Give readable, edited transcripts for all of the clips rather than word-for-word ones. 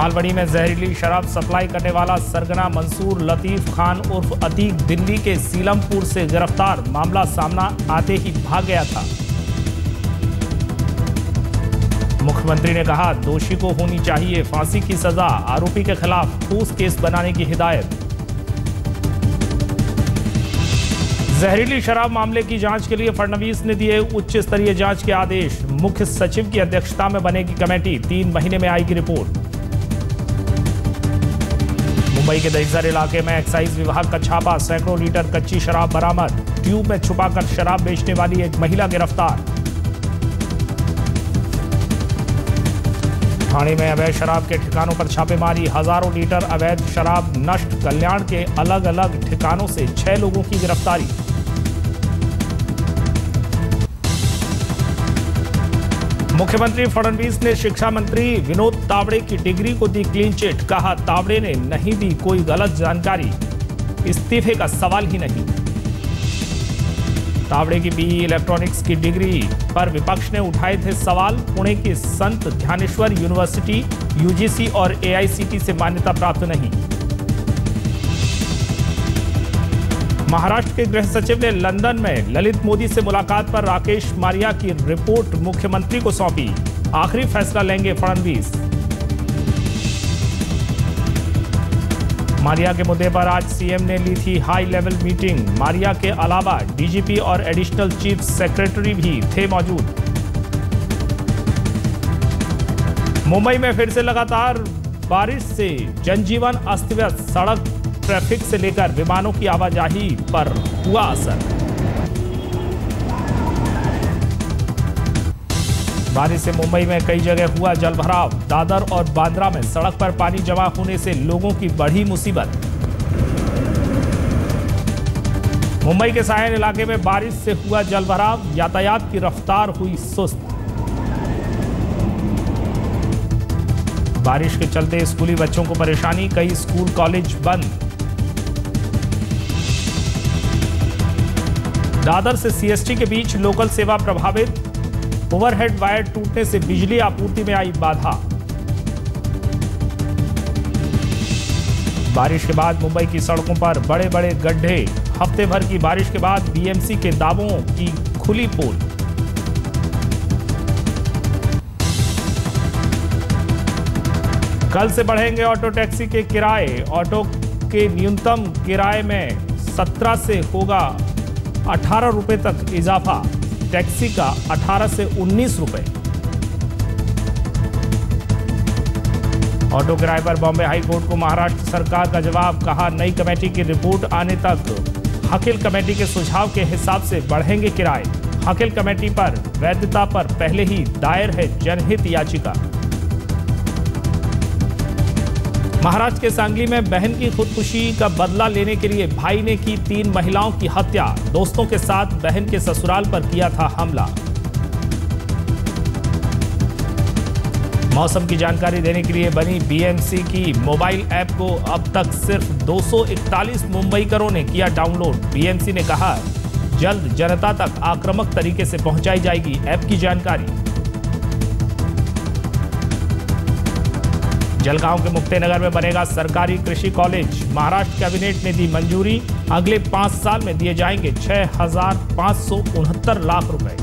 मालवनी में जहरीली शराब सप्लाई करने वाला सरगना मंसूर लतीफ खान उर्फ अतीक दिल्ली के सीलमपुर से गिरफ्तार। मामला सामना आते ही भाग गया था। मुख्यमंत्री ने कहा, दोषी को होनी चाहिए फांसी की सजा। आरोपी के खिलाफ ठोस केस बनाने की हिदायत। जहरीली शराब मामले की जांच के लिए फडणवीस ने दिए उच्च स्तरीय जांच के आदेश। मुख्य सचिव की अध्यक्षता में बनेगी कमेटी। 3 महीने में आएगी रिपोर्ट। मुंबई के दहिसर इलाके में एक्साइज विभाग का छापा। सैकड़ों लीटर कच्ची शराब बरामद। ट्यूब में छुपाकर शराब बेचने वाली एक महिला गिरफ्तार। ठाणे में अवैध शराब के ठिकानों पर छापेमारी। हजारों लीटर अवैध शराब नष्ट। कल्याण के अलग अलग ठिकानों से 6 लोगों की गिरफ्तारी। मुख्यमंत्री फडणवीस ने शिक्षा मंत्री विनोद तावड़े की डिग्री को दी क्लीन चिट। कहा, तावड़े ने नहीं दी कोई गलत जानकारी। इस्तीफे का सवाल ही नहीं। तावड़े की बीई इलेक्ट्रॉनिक्स की डिग्री पर विपक्ष ने उठाए थे सवाल। पुणे की संत ध्यानेश्वर यूनिवर्सिटी यूजीसी और एआईसीटी से मान्यता प्राप्त नहीं। महाराष्ट्र के गृह सचिव ने लंदन में ललित मोदी से मुलाकात पर राकेश मारिया की रिपोर्ट मुख्यमंत्री को सौंपी। आखिरी फैसला लेंगे फडणवीस। मारिया के मुद्दे पर आज सीएम ने ली थी हाई लेवल मीटिंग। मारिया के अलावा डीजीपी और एडिशनल चीफ सेक्रेटरी भी थे मौजूद। मुंबई में फिर से लगातार बारिश से जनजीवन अस्त व्यस्त। सड़क ट्रैफिक से लेकर विमानों की आवाजाही पर हुआ असर। बारिश से मुंबई में कई जगह हुआ जलभराव। दादर और बांद्रा में सड़क पर पानी जमा होने से लोगों की बढ़ी मुसीबत। मुंबई के सायन इलाके में बारिश से हुआ जलभराव। यातायात की रफ्तार हुई सुस्त। बारिश के चलते स्कूली बच्चों को परेशानी। कई स्कूल कॉलेज बंद। दादर से सीएसटी के बीच लोकल सेवा प्रभावित। ओवरहेड वायर टूटने से बिजली आपूर्ति में आई बाधा। बारिश के बाद मुंबई की सड़कों पर बड़े बड़े गड्ढे। हफ्ते भर की बारिश के बाद बीएमसी के दावों की खुली पोल। कल से बढ़ेंगे ऑटो टैक्सी के किराए। ऑटो के न्यूनतम किराए में 17 से होगा 18 रुपए तक इजाफा। टैक्सी का 18 से 19 रुपए। ऑटो किराए पर बॉम्बे हाई कोर्ट को महाराष्ट्र सरकार का जवाब। कहा, नई कमेटी की रिपोर्ट आने तक हकिल कमेटी के सुझाव के हिसाब से बढ़ेंगे किराए। हकिल कमेटी पर वैधता पर पहले ही दायर है जनहित याचिका। महाराष्ट्र के सांगली में बहन की खुदकुशी का बदला लेने के लिए भाई ने की 3 महिलाओं की हत्या। दोस्तों के साथ बहन के ससुराल पर किया था हमला। मौसम की जानकारी देने के लिए बनी बीएमसी की मोबाइल ऐप को अब तक सिर्फ 241 मुंबईकरों ने किया डाउनलोड। बीएमसी ने कहा, जल्द जनता तक आक्रामक तरीके से पहुंचाई जाएगी ऐप की जानकारी। जलगांव के मुक्तेनगर में बनेगा सरकारी कृषि कॉलेज। महाराष्ट्र कैबिनेट ने दी मंजूरी। अगले 5 साल में दिए जाएंगे 6,569 लाख रुपए।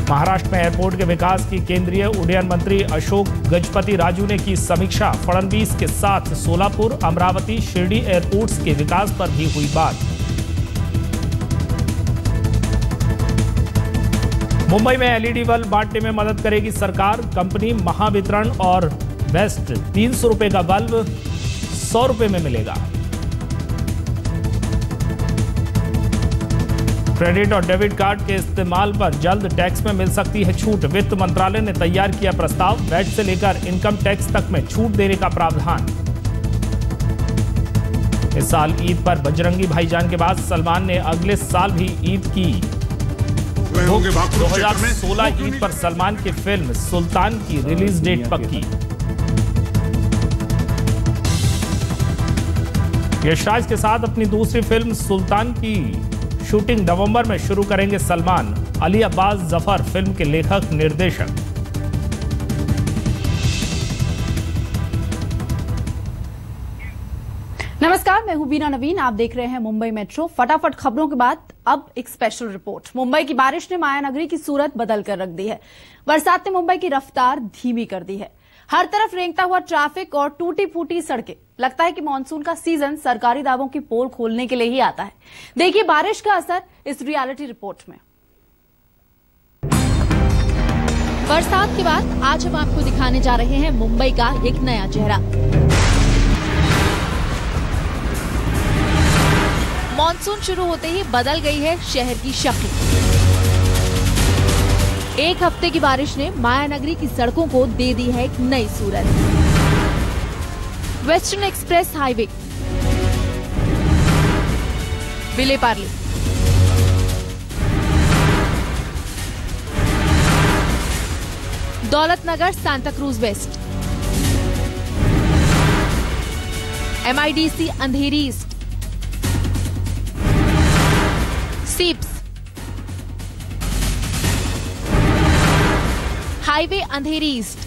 महाराष्ट्र में एयरपोर्ट के विकास की केंद्रीय उड्डयन मंत्री अशोक गजपति राजू ने की समीक्षा। फडणवीस के साथ सोलापुर, अमरावती, शिरडी एयरपोर्ट्स के विकास पर भी हुई बात। मुंबई में एलईडी बल्ब बांटने में मदद करेगी सरकार। कंपनी महावितरण और बेस्ट 300 रुपए का बल्ब 100 रुपए में मिलेगा। क्रेडिट और डेबिट कार्ड के इस्तेमाल पर जल्द टैक्स में मिल सकती है छूट। वित्त मंत्रालय ने तैयार किया प्रस्ताव। वैट से लेकर इनकम टैक्स तक में छूट देने का प्रावधान। इस साल ईद पर बजरंगी भाईजान के बाद सलमान ने अगले साल भी ईद की। 2016 ईद पर सलमान की फिल्म सुल्तान की रिलीज डेट पक्की। यशराज के साथ अपनी दूसरी फिल्म सुल्तान की शूटिंग नवंबर में शुरू करेंगे सलमान। अली अब्बास जफर फिल्म के लेखक निर्देशक। नमस्कार, मैं हूं बीना नवीन। आप देख रहे हैं मुंबई मेट्रो। फटाफट खबरों के बाद अब एक स्पेशल रिपोर्ट। मुंबई की बारिश ने मायानगरी की सूरत बदल कर रख दी है। बरसात ने मुंबई की रफ्तार धीमी कर दी है। हर तरफ रेंगता हुआ ट्रैफिक और टूटी फूटी सड़कें। लगता है कि मानसून का सीजन सरकारी दावों की पोल खोलने के लिए ही आता है। देखिए बारिश का असर इस रियलिटी रिपोर्ट में। बरसात के बाद आज हम आपको दिखाने जा रहे हैं मुंबई का एक नया चेहरा। मॉनसून शुरू होते ही बदल गई है शहर की शक्ल। एक हफ्ते की बारिश ने मायानगरी की सड़कों को दे दी है एक नई सूरत। Western express highway, Vile Parle, Daulat Nagar, Santacruz west, MIDC Andheri east, SEEPZ, highway Andheri east,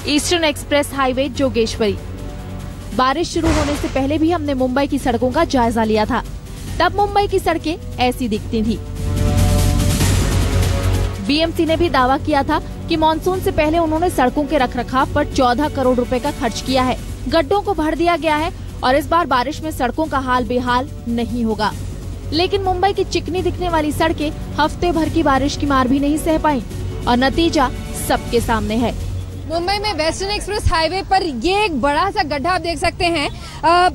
eastern express highway Jogeshwari. बारिश शुरू होने से पहले भी हमने मुंबई की सड़कों का जायजा लिया था। तब मुंबई की सड़कें ऐसी दिखती थी। BMC ने भी दावा किया था कि मानसून से पहले उन्होंने सड़कों के रखरखाव पर 14 करोड़ रुपए का खर्च किया है। गड्ढों को भर दिया गया है और इस बार बारिश में सड़कों का हाल बेहाल नहीं होगा। लेकिन मुंबई की चिकनी दिखने वाली सड़कें हफ्ते भर की बारिश की मार भी नहीं सह पाई और नतीजा सबके सामने है। मुंबई में वेस्टर्न एक्सप्रेस हाईवे पर ये एक बड़ा सा गड्ढा आप देख सकते हैं।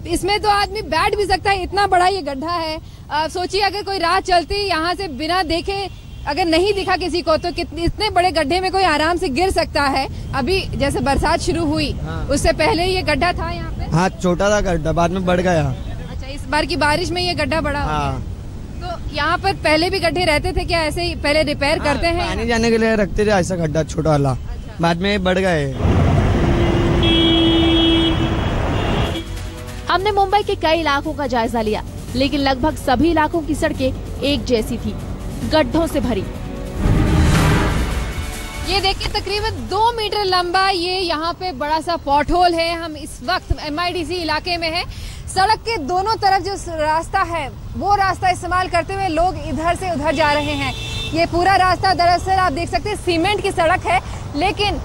इसमें तो आदमी बैठ भी सकता है, इतना बड़ा ये गड्ढा है। सोचिए अगर कोई राह चलती यहाँ से बिना देखे अगर नहीं दिखा किसी को तो इतने बड़े गड्ढे में कोई आराम से गिर सकता है। अभी जैसे बरसात शुरू हुई उससे पहले ये गड्ढा था यहाँ पे। हाँ, छोटा था गड्ढा, बाद में बढ़ गया। अच्छा, इस बार की बारिश में ये गड्ढा बड़ा हो गया। तो यहाँ पर पहले भी गड्ढे रहते थे क्या? ऐसे ही पहले रिपेयर करते हैं? पानी जाने के लिए रखते थे ऐसा गड्ढा छोटा वाला। अच्छा। बाद में बढ़ गए। हमने मुंबई के कई इलाकों का जायजा लिया, लेकिन लगभग सभी इलाकों की सड़कें एक जैसी थी, गड्ढों से भरी। ये देखिए तकरीबन 2 मीटर लंबा ये यहाँ पे बड़ा सा पॉट होल है। हम इस वक्त MIDC इलाके में है। सड़क के दोनों तरफ जो रास्ता है वो रास्ता इस्तेमाल करते हुए लोग इधर से उधर जा रहे हैं। ये पूरा रास्ता दरअसल आप देख सकते हैं सीमेंट की सड़क है, लेकिन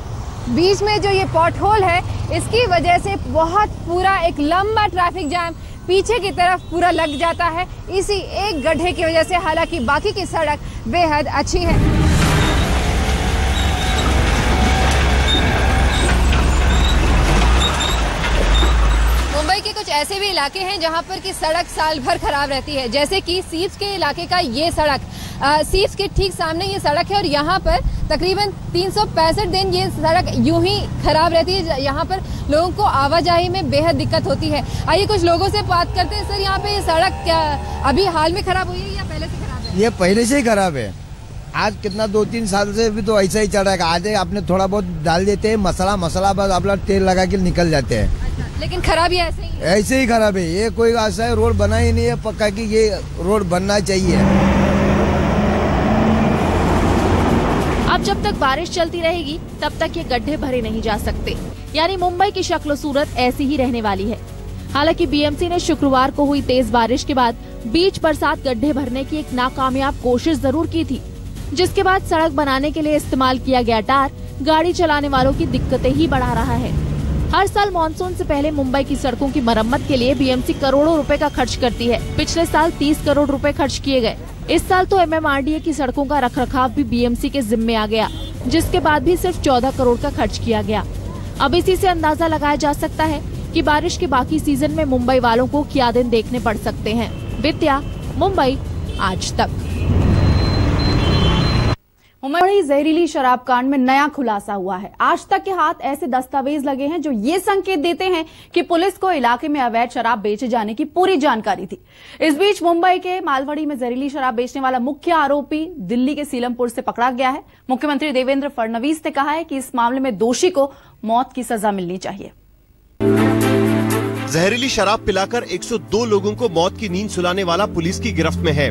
बीच में जो ये पॉट होल है इसकी वजह से बहुत पूरा एक लंबा ट्रैफिक जाम पीछे की तरफ पूरा लग जाता है इसी एक गड्ढे की वजह से। हालांकि बाकी की सड़क बेहद अच्छी है। मुंबई के कुछ ऐसे भी इलाके हैं जहां पर की सड़क साल भर खराब रहती है, जैसे कि सीप्स के इलाके का ये सड़क। सीप्स के ठीक सामने ये सड़क है और यहाँ पर तकरीबन 365 दिन ये सड़क यूं ही खराब रहती है। यहाँ पर लोगों को आवाजाही में बेहद दिक्कत होती है। आइए कुछ लोगों से बात करते हैं। सर, यहाँ पे ये सड़क क्या अभी हाल में खराब हुई है या पहले से खराब है? ये पहले से ही खराब है। आज कितना 2-3 साल से भी तो ऐसा ही चल रहा है। आज आपने थोड़ा बहुत डाल देते हैं मसाला बस अपना तेल लगा के निकल जाते हैं। अच्छा, लेकिन खराब ही ऐसे ही खराब है। ये कोई ऐसा है रोड बना ही नहीं है पक्का कि ये रोड बनना चाहिए। अब जब तक बारिश चलती रहेगी तब तक ये गड्ढे भरे नहीं जा सकते, यानी मुंबई की शक्ल सूरत ऐसी ही रहने वाली है। हालांकि BMC ने शुक्रवार को हुई तेज बारिश के बाद बीच बरसात गड्ढे भरने की एक नाकामयाब कोशिश जरूर की थी, जिसके बाद सड़क बनाने के लिए इस्तेमाल किया गया टार गाड़ी चलाने वालों की दिक्कतें ही बढ़ा रहा है। हर साल मानसून से पहले मुंबई की सड़कों की मरम्मत के लिए BMC करोड़ों रुपए का खर्च करती है। पिछले साल 30 करोड़ रुपए खर्च किए गए। इस साल तो MMRDA की सड़कों का रखरखाव भी BMC के जिम्मे आ गया, जिसके बाद भी सिर्फ 14 करोड़ का खर्च किया गया। अब इसी से अंदाजा लगाया जा सकता है कि बारिश के बाकी सीजन में मुंबई वालों को क्या दिन देखने पड़ सकते हैं। विद्या, मुंबई आज तक। मुंबई जहरीली शराब कांड में नया खुलासा हुआ है। आज तक के हाथ ऐसे दस्तावेज लगे हैं जो ये संकेत देते हैं कि पुलिस को इलाके में अवैध शराब बेचे जाने की पूरी जानकारी थी। इस बीच मुंबई के मालवाड़ी में जहरीली शराब बेचने वाला मुख्य आरोपी दिल्ली के सीलमपुर से पकड़ा गया है। मुख्यमंत्री देवेंद्र फडणवीस ने कहा है कि इस मामले में दोषी को मौत की सजा मिलनी चाहिए। जहरीली शराब पिलाकर 102 लोगों को मौत की नींद सुलाने वाला पुलिस की गिरफ्त में है।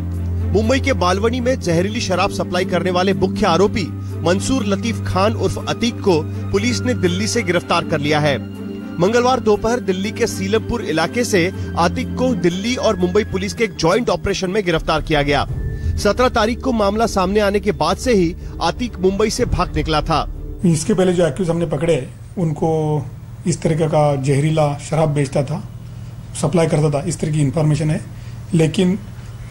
मुंबई के बालवनी में जहरीली शराब सप्लाई करने वाले मुख्य आरोपी मंसूर लतीफ खान उर्फ अतीक को पुलिस ने दिल्ली से गिरफ्तार कर लिया है। मंगलवार दोपहर दिल्ली के सीलमपुर इलाके से आतिक को दिल्ली और मुंबई पुलिस के एक जॉइंट ऑपरेशन में गिरफ्तार किया गया। 17 तारीख को मामला सामने आने के बाद से ही आतिक मुंबई से भाग निकला था। इसके पहले जो एक्यूज हमने पकड़े उनको इस तरीके का जहरीला शराब बेचता था, सप्लाई करता था, इस तरह की इंफॉर्मेशन है, लेकिन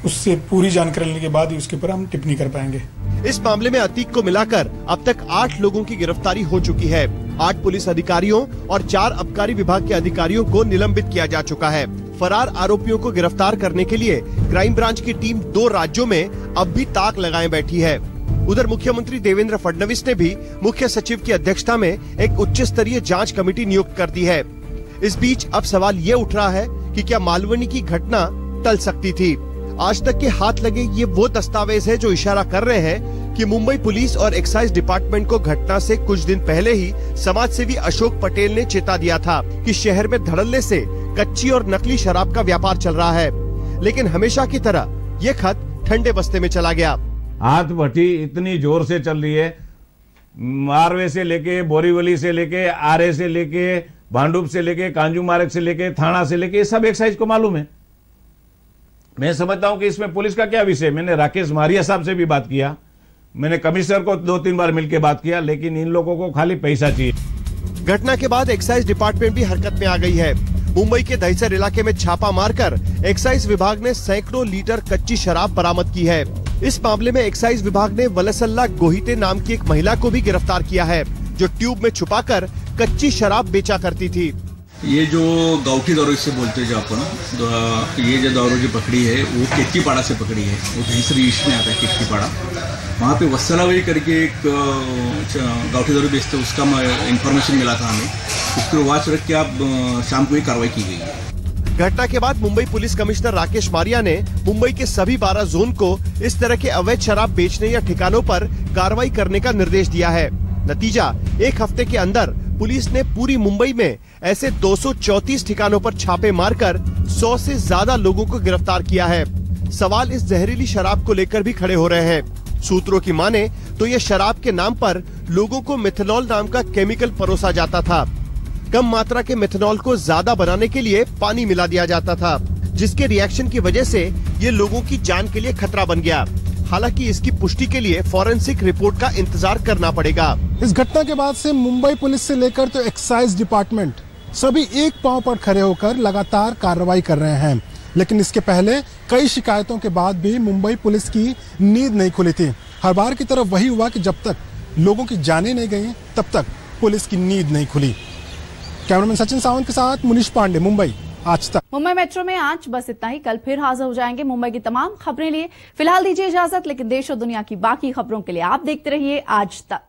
उससे पूरी जानकारी लेने के बाद ही उसके ऊपर हम टिप्पणी कर पाएंगे। इस मामले में अतीक को मिलाकर अब तक 8 लोगों की गिरफ्तारी हो चुकी है। 8 पुलिस अधिकारियों और 4 आबकारी विभाग के अधिकारियों को निलंबित किया जा चुका है। फरार आरोपियों को गिरफ्तार करने के लिए क्राइम ब्रांच की टीम 2 राज्यों में अब भी ताक लगाए बैठी है। उधर मुख्यमंत्री देवेंद्र फडणवीस ने भी मुख्य सचिव की अध्यक्षता में एक उच्च स्तरीय जांच कमेटी नियुक्त कर दी है। इस बीच अब सवाल ये उठ रहा है कि क्या मालवनी की घटना टल सकती थी। आज तक के हाथ लगे ये वो दस्तावेज है जो इशारा कर रहे हैं कि मुंबई पुलिस और एक्साइज डिपार्टमेंट को घटना से कुछ दिन पहले ही समाज सेवी अशोक पटेल ने चेता दिया था कि शहर में धड़ल्ले से कच्ची और नकली शराब का व्यापार चल रहा है। लेकिन हमेशा की तरह ये खत ठंडे बस्ते में चला गया। हाथ भट्टी इतनी जोर से चल रही है, मारवे से लेके, बोरीवली से लेके, आरे से लेके, भांडुप से लेके, कांजू मार्ग से लेके, थाना से लेके, सब एक्साइज को मालूम है। मैं समझता हूं कि इसमें पुलिस का क्या विषय। मैंने राकेश मारिया साहब से भी बात किया, मैंने कमिश्नर को 2-3 बार मिलकर बात किया, लेकिन इन लोगों को खाली पैसा चाहिए। घटना के बाद एक्साइज डिपार्टमेंट भी हरकत में आ गई है। मुंबई के दहिसर इलाके में छापा मारकर एक्साइज विभाग ने सैकड़ों लीटर कच्ची शराब बरामद की है। इस मामले में एक्साइज विभाग ने वलसल्ला गोहिते नाम की एक महिला को भी गिरफ्तार किया है, जो ट्यूब में छुपाकर कच्ची शराब बेचा करती थी। ये जो गावठी दारू इससे बोलते हैं जो अपन, ये जो दारू जो पकड़ी है वो केतकीपाड़ा से पकड़ी है। वो दहिसर ईस्ट में आता है केतकीपाड़ा। वहाँ पे वत्सलावली करके एक गावठी दारू बेचते, उसका इन्फॉर्मेशन मिला था हमें। उसको वॉच रख के आप शाम को ही कार्रवाई की गई है। घटना के बाद मुंबई पुलिस कमिश्नर राकेश मारिया ने मुंबई के सभी 12 जोन को इस तरह के अवैध शराब बेचने या ठिकानों पर कार्रवाई करने का निर्देश दिया है। नतीजा, 1 हफ्ते के अंदर पुलिस ने पूरी मुंबई में ऐसे 234 ठिकानों पर छापे मारकर 100 से ज्यादा लोगों को गिरफ्तार किया है। सवाल इस जहरीली शराब को लेकर भी खड़े हो रहे हैं। सूत्रों की माने तो ये शराब के नाम पर लोगों को मिथेनॉल नाम का केमिकल परोसा जाता था। कम मात्रा के मिथेनॉल को ज्यादा बनाने के लिए पानी मिला दिया जाता था, जिसके रिएक्शन की वजह से ये लोगों की जान के लिए खतरा बन गया। हालांकि इसकी पुष्टि के लिए फॉरेंसिक रिपोर्ट का इंतजार करना पड़ेगा। इस घटना के बाद से मुंबई पुलिस से लेकर तो एक्साइज डिपार्टमेंट सभी एक पांव पर खड़े होकर लगातार कार्रवाई कर रहे हैं। लेकिन इसके पहले कई शिकायतों के बाद भी मुंबई पुलिस की नींद नहीं खुली थी। हर बार की तरह वही हुआ कि जब तक लोगों की जानें नहीं गई तब तक पुलिस की नींद नहीं खुली। कैमरामैन सचिन सावंत के साथ मुनीश पांडे, मुंबई आज तक। मुंबई मेट्रो में आज बस इतना ही। कल फिर हाजिर हो जाएंगे मुंबई की तमाम खबरें लिए। फिलहाल दीजिए इजाजत, लेकिन देश और दुनिया की बाकी खबरों के लिए आप देखते रहिए आज तक।